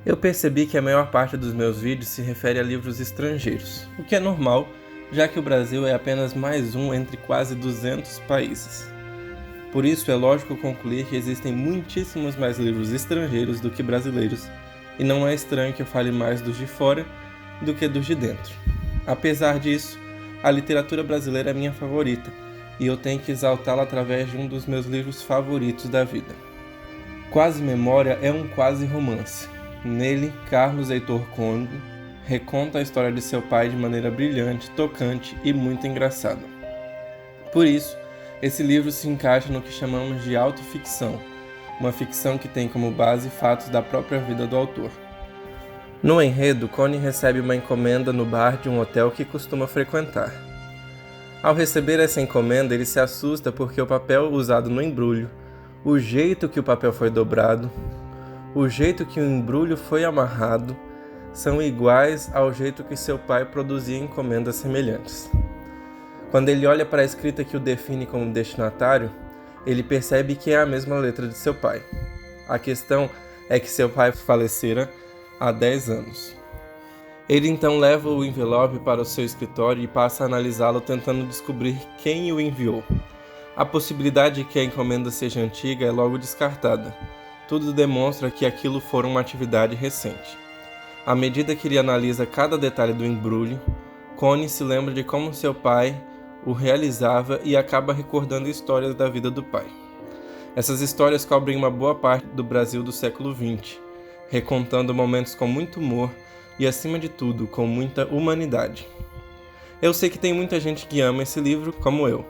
Eu percebi que a maior parte dos meus vídeos se refere a livros estrangeiros, o que é normal, já que o Brasil é apenas mais um entre quase 200 países. Por isso é lógico concluir que existem muitíssimos mais livros estrangeiros do que brasileiros, e não é estranho que eu fale mais dos de fora do que dos de dentro. Apesar disso, a literatura brasileira é minha favorita, e eu tenho que exaltá-la através de um dos meus livros favoritos da vida. Quase Memória é um quase romance. Nele, Carlos Heitor Coni reconta a história de seu pai de maneira brilhante, tocante e muito engraçada. Por isso, esse livro se encaixa no que chamamos de autoficção, uma ficção que tem como base fatos da própria vida do autor. No enredo, Coni recebe uma encomenda no bar de um hotel que costuma frequentar. Ao receber essa encomenda, ele se assusta porque o papel usado no embrulho, o jeito que o papel foi dobrado, o jeito que o embrulho foi amarrado, são iguais ao jeito que seu pai produzia encomendas semelhantes. Quando ele olha para a escrita que o define como destinatário, ele percebe que é a mesma letra de seu pai. A questão é que seu pai falecera há 10 anos. Ele então leva o envelope para o seu escritório e passa a analisá-lo tentando descobrir quem o enviou. A possibilidade de que a encomenda seja antiga é logo descartada. Tudo demonstra que aquilo for uma atividade recente. À medida que ele analisa cada detalhe do embrulho, Coni se lembra de como seu pai o realizava e acaba recordando histórias da vida do pai. Essas histórias cobrem uma boa parte do Brasil do século XX, recontando momentos com muito humor e, acima de tudo, com muita humanidade. Eu sei que tem muita gente que ama esse livro, como eu,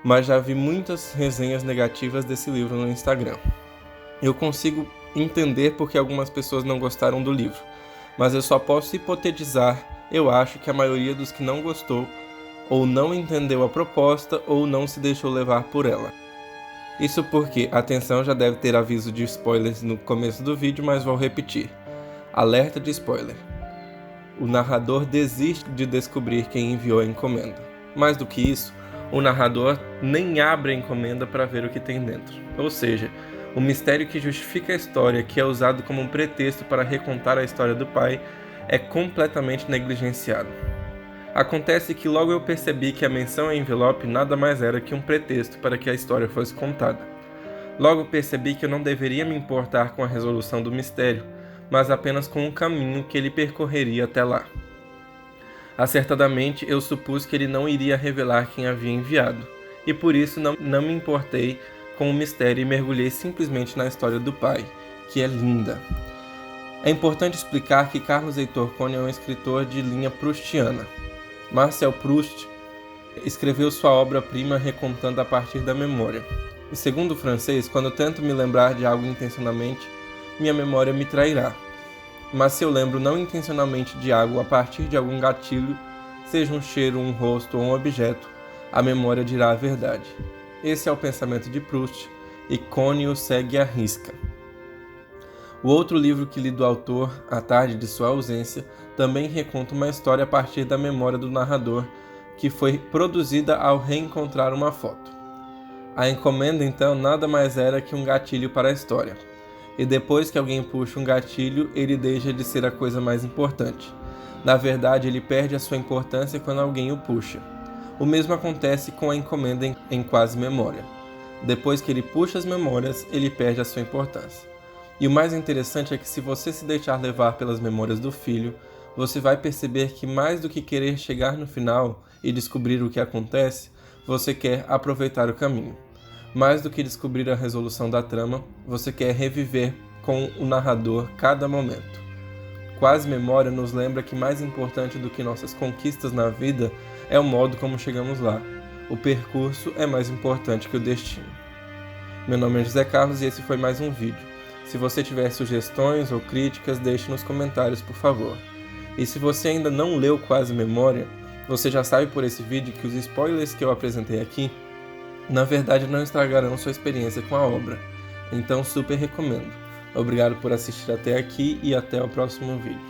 mas já vi muitas resenhas negativas desse livro no Instagram. Eu consigo entender porque algumas pessoas não gostaram do livro, mas eu só posso hipotetizar. Eu acho que a maioria dos que não gostou ou não entendeu a proposta ou não se deixou levar por ela. Isso porque, atenção, já deve ter aviso de spoilers no começo do vídeo, mas vou repetir. Alerta de spoiler. O narrador desiste de descobrir quem enviou a encomenda. Mais do que isso, o narrador nem abre a encomenda para ver o que tem dentro. Ou seja, o mistério que justifica a história, que é usado como um pretexto para recontar a história do pai, é completamente negligenciado. Acontece que logo eu percebi que a menção ao envelope nada mais era que um pretexto para que a história fosse contada. Logo percebi que eu não deveria me importar com a resolução do mistério, mas apenas com o caminho que ele percorreria até lá. Acertadamente, eu supus que ele não iria revelar quem havia enviado, e por isso não me importei com o mistério e mergulhei simplesmente na história do pai, que é linda. É importante explicar que Carlos Heitor Coni é um escritor de linha proustiana. Marcel Proust escreveu sua obra-prima recontando a partir da memória. E segundo o francês, quando eu tento me lembrar de algo intencionalmente, minha memória me trairá. Mas se eu lembro não intencionalmente de algo a partir de algum gatilho, seja um cheiro, um rosto ou um objeto, a memória dirá a verdade. Esse é o pensamento de Proust, e Coni o segue à risca. O outro livro que li do autor, A Tarde de Sua Ausência, também reconta uma história a partir da memória do narrador, que foi produzida ao reencontrar uma foto. A encomenda, então, nada mais era que um gatilho para a história. E depois que alguém puxa um gatilho, ele deixa de ser a coisa mais importante. Na verdade, ele perde a sua importância quando alguém o puxa. O mesmo acontece com a encomenda em Quase Memória. Depois que ele puxa as memórias, ele perde a sua importância. E o mais interessante é que se você se deixar levar pelas memórias do filho, você vai perceber que mais do que querer chegar no final e descobrir o que acontece, você quer aproveitar o caminho. Mais do que descobrir a resolução da trama, você quer reviver com o narrador cada momento. Quase Memória nos lembra que mais importante do que nossas conquistas na vida é o modo como chegamos lá. O percurso é mais importante que o destino. Meu nome é José Carlos e esse foi mais um vídeo. Se você tiver sugestões ou críticas, deixe nos comentários, por favor. E se você ainda não leu Quase Memória, você já sabe por esse vídeo que os spoilers que eu apresentei aqui, na verdade não estragarão sua experiência com a obra. Então super recomendo. Obrigado por assistir até aqui e até o próximo vídeo.